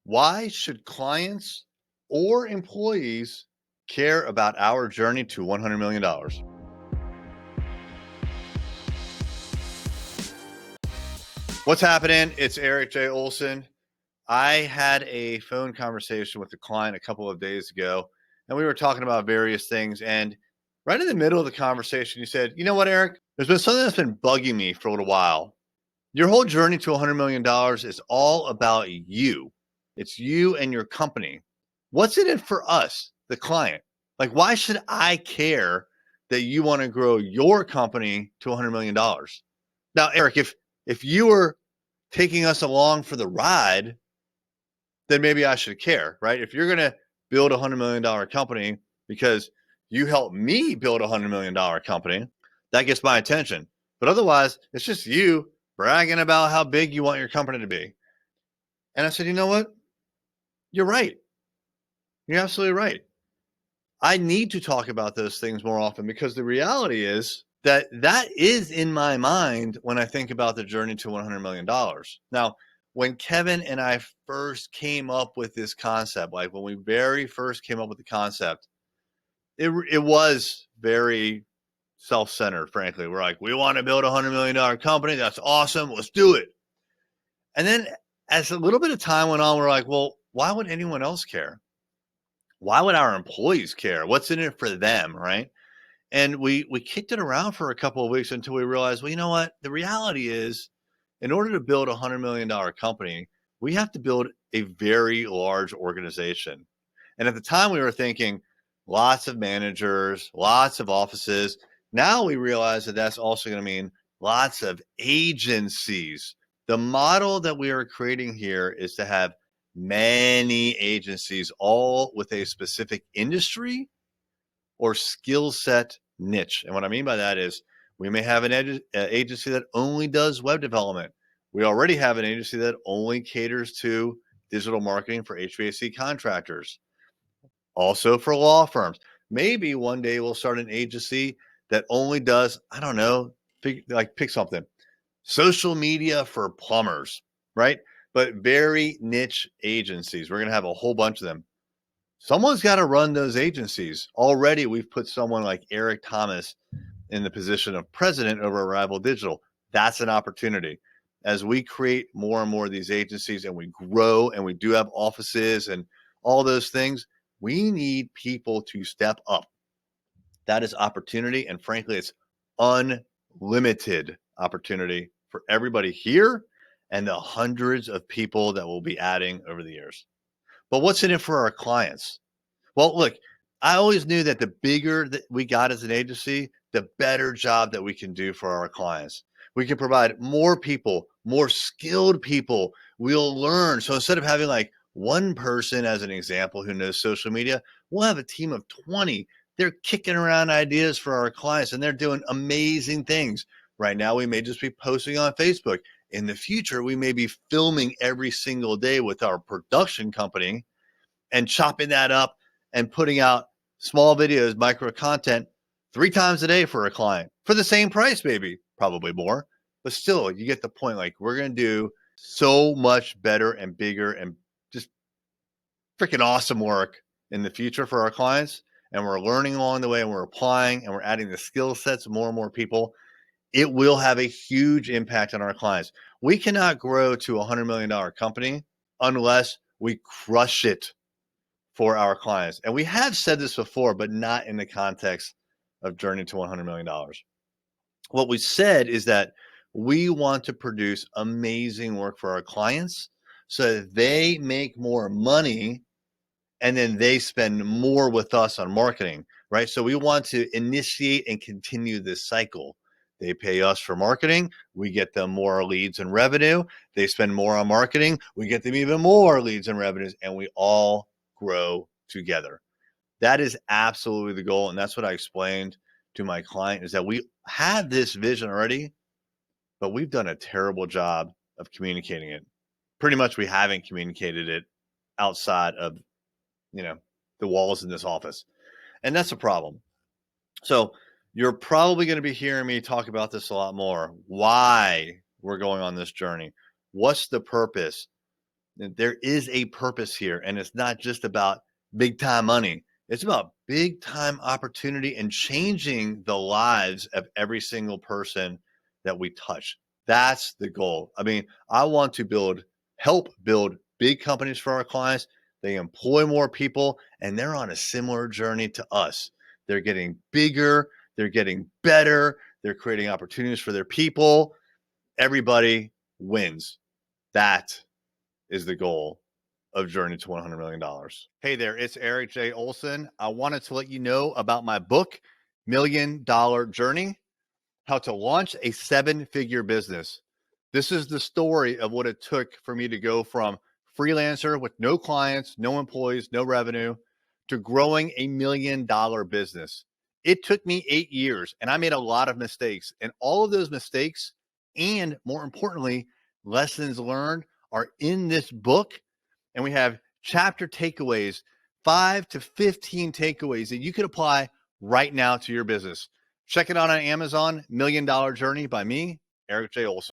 Why should clients or employees care about our journey to $100 million? What's happening? It's Erik J. Olson. I had a phone conversation with a client a couple of days ago, and we were talking about various things. And right in the middle of the conversation, he said, "You know what, Erik? There's been something that's been bugging me for a little while. Your whole journey to $100 million is all about you. It's you and your company. What's in it for us, the client? Like, why should I care that you want to grow your company to $100 million? Now, Erik, if you were taking us along for the ride, then maybe I should care, right? If you're going to build a $100 million company because you helped me build a $100 million company, that gets my attention. But otherwise, it's just you bragging about how big you want your company to be." And I said, "You know what? You're right. You're absolutely right. I need to talk about those things more often because the reality is that that is in my mind when I think about the journey to $100 million. Now, when Kevin and I first came up with this concept, like when we very first came up with the concept, it was very self-centered, frankly. We're like, we want to build a $100 million company. That's awesome. Let's do it. And then as a little bit of time went on, we're like, well, why would anyone else care? Why would our employees care? What's in it for them, right? And we kicked it around for a couple of weeks until we realized, well, you know what? The reality is, in order to build a $100 million company, we have to build a very large organization. And at the time, we were thinking lots of managers, lots of offices. Now we realize that that's also going to mean lots of agencies. The model that we are creating here is to have many agencies, all with a specific industry or skill set niche. And what I mean by that is we may have an agency that only does web development. We already have an agency that only caters to digital marketing for HVAC contractors, also for law firms. Maybe one day we'll start an agency that only does, I don't know, pick something, social media for plumbers, right? But very niche agencies. We're going to have a whole bunch of them. Someone's got to run those agencies. Already, we've put someone like Eric Thomas in the position of president over Arrival Digital. That's an opportunity. As we create more and more of these agencies and we grow and we do have offices and all those things, we need people to step up. That is opportunity. And frankly, it's unlimited opportunity for everybody here and the hundreds of people that we'll be adding over the years. But what's in it for our clients? Well, look, I always knew that the bigger that we got as an agency, the better job that we can do for our clients. We can provide more people, more skilled people. We'll learn. So instead of having like one person, as an example, who knows social media, we'll have a team of 20. They're kicking around ideas for our clients and they're doing amazing things. Right now, we may just be posting on Facebook. In the future, we may be filming every single day with our production company and chopping that up and putting out small videos, micro content 3 times a day for a client for the same price, maybe, probably more. But still, you get the point. Like, we're going to do so much better and bigger and just freaking awesome work in the future for our clients. And we're learning along the way and we're applying and we're adding the skill sets of more and more people. It will have a huge impact on our clients. We cannot grow to a $100 million company unless we crush it for our clients. And we have said this before, but not in the context of Journey to $100 million. What we said is that we want to produce amazing work for our clients so that they make more money and then they spend more with us on marketing, right? So we want to initiate and continue this cycle. They pay us for marketing. We get them more leads and revenue. They spend more on marketing. We get them even more leads and revenues, and we all grow together. That is absolutely the goal. And that's what I explained to my client, is that we had this vision already, but we've done a terrible job of communicating it. Pretty much we haven't communicated it outside of, the walls in this office. And that's a problem. So you're probably going to be hearing me talk about this a lot more. Why we're going on this journey. What's the purpose? There is a purpose here, and it's not just about big time money. It's about big time opportunity and changing the lives of every single person that we touch. That's the goal. I mean, I want to help build big companies for our clients. They employ more people, and they're on a similar journey to us. They're getting bigger, they're getting better, they're creating opportunities for their people. Everybody wins. That is the goal of Journey to $100 million. Hey there, it's Erik J. Olson. I wanted to let you know about my book, $1 Million Journey: How to Launch a Seven-Figure Business. This is the story of what it took for me to go from freelancer with no clients, no employees, no revenue, to growing a $1 million business. It took me 8 years, and I made a lot of mistakes. And all of those mistakes, and more importantly, lessons learned, are in this book. And we have chapter takeaways, 5 to 15 takeaways that you can apply right now to your business. Check it out on Amazon, $1 Million Journey by me, Erik J. Olson.